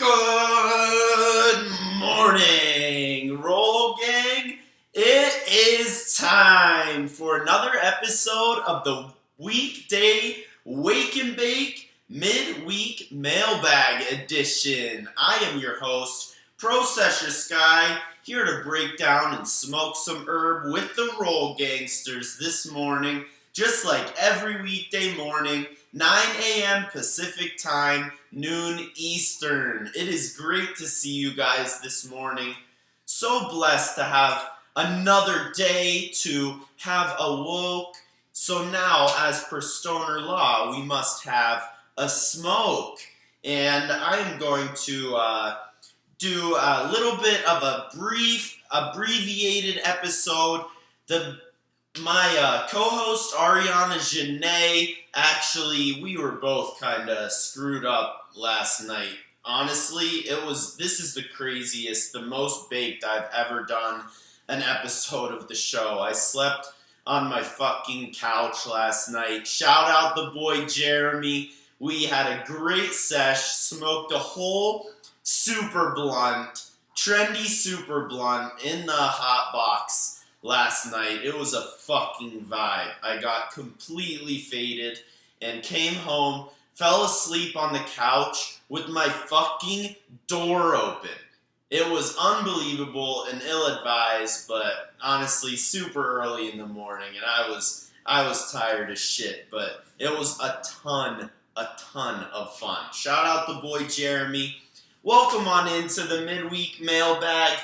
Good morning, Roll Gang. It is time for another episode of the Weekday Wake and Bake Midweek Mailbag Edition. I am your host, Processor Sky, here to break down and smoke some herb with the Roll Gangsters this morning, just like every weekday morning, 9 a.m. Pacific Time, noon Eastern. It is great to see you guys this morning. So blessed to have another day to have awoke. So now, as per stoner law, we must have a smoke. And I am going to do a little bit of a brief, abbreviated episode. My co-host Ariana Janae, actually, we were both kind of screwed up last night. Honestly, this is the craziest, the most baked I've ever done an episode of the show. I slept on my fucking couch last night. Shout out the boy Jeremy. We had a great sesh, smoked a whole super blunt, trendy super blunt in the hot box last night. It was a fucking vibe. I got completely faded and came home, fell asleep on the couch with my fucking door open. It was unbelievable and ill-advised, but honestly super early in the morning, and I was tired as shit, but it was a ton of fun. Shout out the boy Jeremy. Welcome on into the midweek mailbag.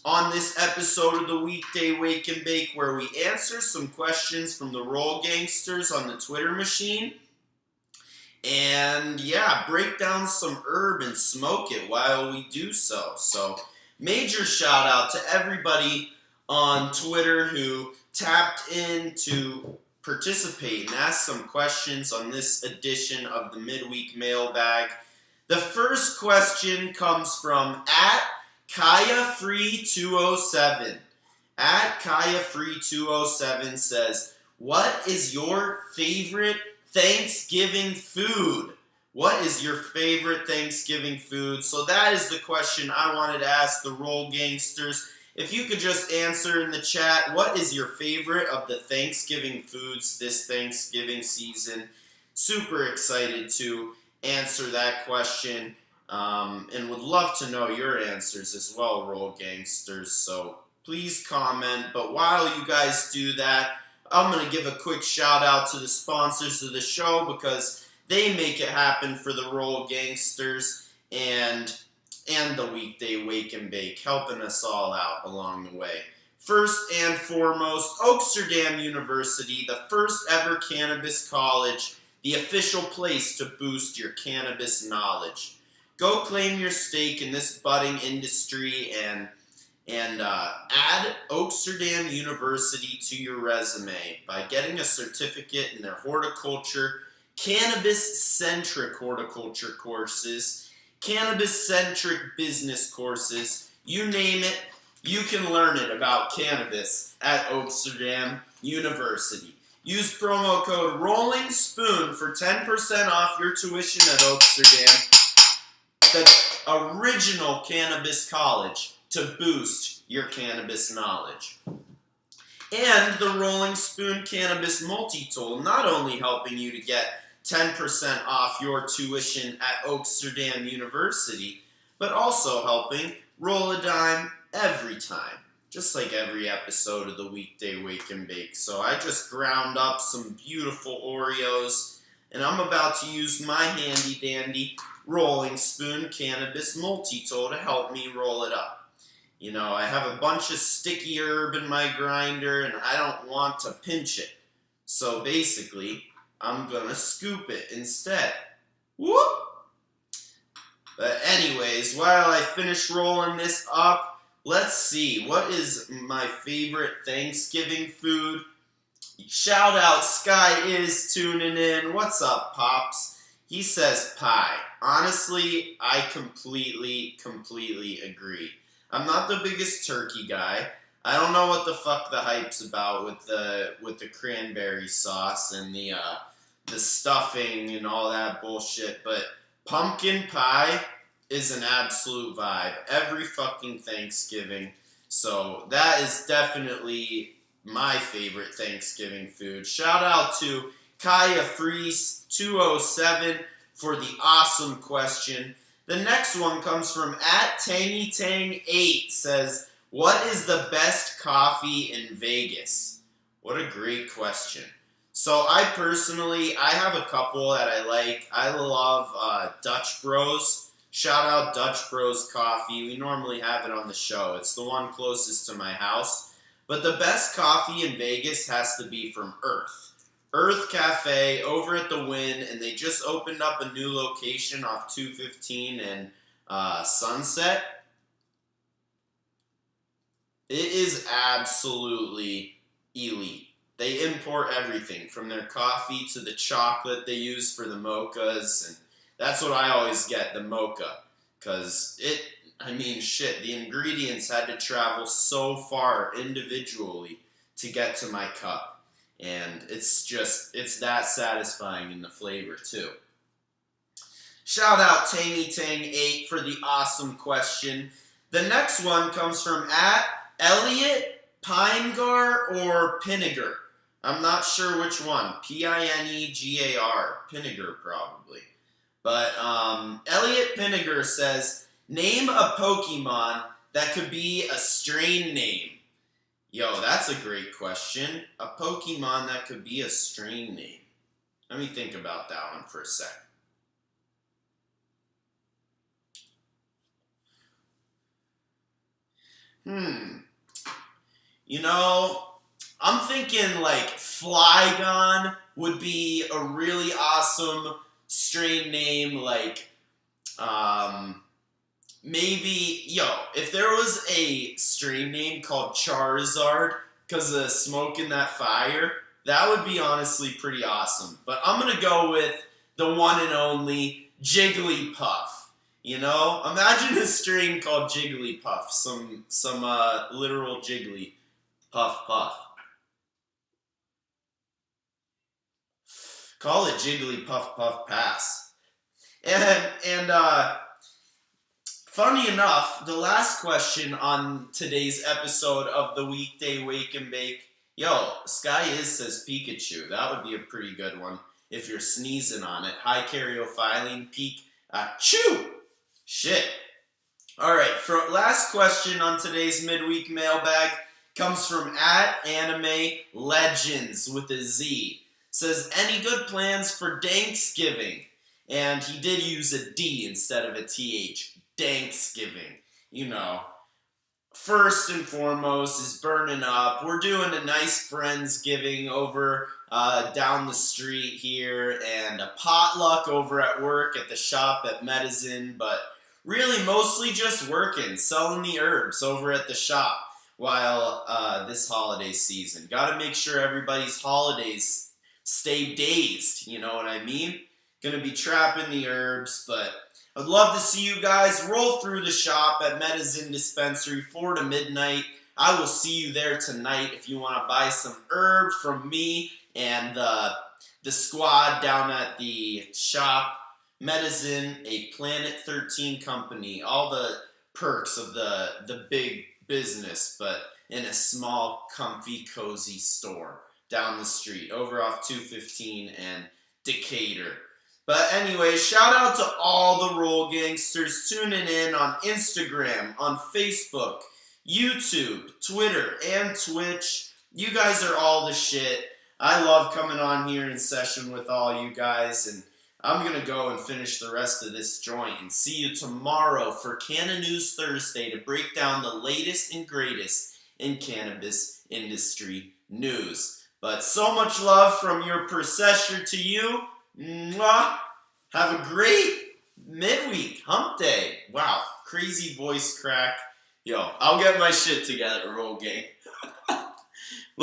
On this episode of the Weekday Wake and Bake, where we answer some questions from the Roll Gangsters on the Twitter machine. And yeah, break down some herb and smoke it while we do so. So, major shout out to everybody on Twitter who tapped in to participate and ask some questions on this edition of the Midweek Mailbag. The first question comes from KayaFree207. KayaFree207 says, what is your favorite Thanksgiving food? What is your favorite Thanksgiving food? So that is the question I wanted to ask the Roll Gangsters. If you could just answer in the chat, what is your favorite of the Thanksgiving foods this Thanksgiving season? Super excited to answer that question. And would love to know your answers as well, Roll Gangsters. So please comment. But while you guys do that, I'm going to give a quick shout out to the sponsors of the show because they make it happen for the Roll Gangsters and the Weekday Wake and Bake, helping us all out along the way. First and foremost, Oaksterdam University, the first ever cannabis college, the official place to boost your cannabis knowledge. Go claim your stake in this budding industry and add Oaksterdam University to your resume by getting a certificate in their horticulture, cannabis-centric horticulture courses, cannabis-centric business courses, you name it, you can learn it about cannabis at Oaksterdam University. Use promo code ROLLINGSPOON for 10% off your tuition at Oaksterdam, the original cannabis college, to boost your cannabis knowledge. And the Rolling Spoon Cannabis Multi-Tool, not only helping you to get 10% off your tuition at Oaksterdam University, but also helping roll a dime every time, just like every episode of the Weekday Wake and Bake. So I just ground up some beautiful Oreos, and I'm about to use my handy-dandy Rolling Spoon Cannabis Multi-Tool to help me roll it up. You know, I have a bunch of sticky herb in my grinder, and I don't want to pinch it. So basically, I'm gonna scoop it instead. Whoop! But anyways, while I finish rolling this up, let's see, what is my favorite Thanksgiving food? Shout out, Sky is tuning in. What's up, Pops? He says pie. Honestly, I completely agree. I'm not the biggest turkey guy. I don't know what the fuck the hype's about with the cranberry sauce and the stuffing and all that bullshit, but Pumpkin pie is an absolute vibe every fucking Thanksgiving. So that is definitely my favorite Thanksgiving food. Shout out to Kaya Freeze 207 for the awesome question. The next one comes from @TangyTang8. Says, what is the best coffee in Vegas? What a great question. So I have a couple that I like. I love Dutch Bros. Shout out Dutch Bros Coffee. We normally have it on the show. It's the one closest to my house. But the best coffee in Vegas has to be from Earth. Earth Cafe over at the Wynn, and they just opened up a new location off 215 and Sunset. It is absolutely elite. They import everything from their coffee to the chocolate they use for the mochas, and that's what I always get, the mocha, because the ingredients had to travel so far individually to get to my cup, and it's that satisfying in the flavor too. Shout out TangyTang8 for the awesome question. The next one comes from @Elliot Pinegar or Pinegar. I'm not sure which one. Pinegar. Pinegar, probably. But Elliot Pinegar says, name a Pokemon that could be a strain name. Yo, that's a great question. A Pokemon that could be a strain name. Let me think about that one for a sec. I'm thinking like Flygon would be a really awesome strain name. Like, if there was a strain name called Charizard because of smoking that fire, that would be honestly pretty awesome. But I'm going to go with the one and only Jigglypuff. Imagine a strain called Jigglypuff, some literal Jiggly puff. Call it Jigglypuff Puff Pass. And funny enough, the last question on today's episode of the Weekday Wake and Bake, Sky says Pikachu. That would be a pretty good one if you're sneezing on it. High karyophyllene, Pikachu. Shit. Alright, last question on today's midweek mailbag comes from @AnimeLegends with a Z. Says, any good plans for Thanksgiving? And he did use a D instead of a TH. Thanksgiving. First and foremost is burning up. We're doing a nice Friendsgiving over down the street here, and a potluck over at work at the shop at Medicine, but really mostly just working, selling the herbs over at the shop while this holiday season. Gotta make sure everybody's holidays stay dazed, you know what I mean? Gonna be trapping the herbs, but I'd love to see you guys roll through the shop at Medicine Dispensary 4 to midnight. I will see you there tonight if you want to buy some herbs from me and the squad down at the shop. Medicine, a Planet 13 company. All the perks of the big business, but in a small, comfy, cozy store down the street, over off 215 and Decatur. But anyway, shout out to all the Roll Gangsters tuning in on Instagram, on Facebook, YouTube, Twitter, and Twitch. You guys are all the shit. I love coming on here in session with all you guys, and I'm going to go and finish the rest of this joint and see you tomorrow for Canna News Thursday to break down the latest and greatest in cannabis industry news. But so much love from your processor to you. Mwah. Have a great midweek, hump day. Wow, crazy voice crack. Yo, I'll get my shit together, Roll Gang.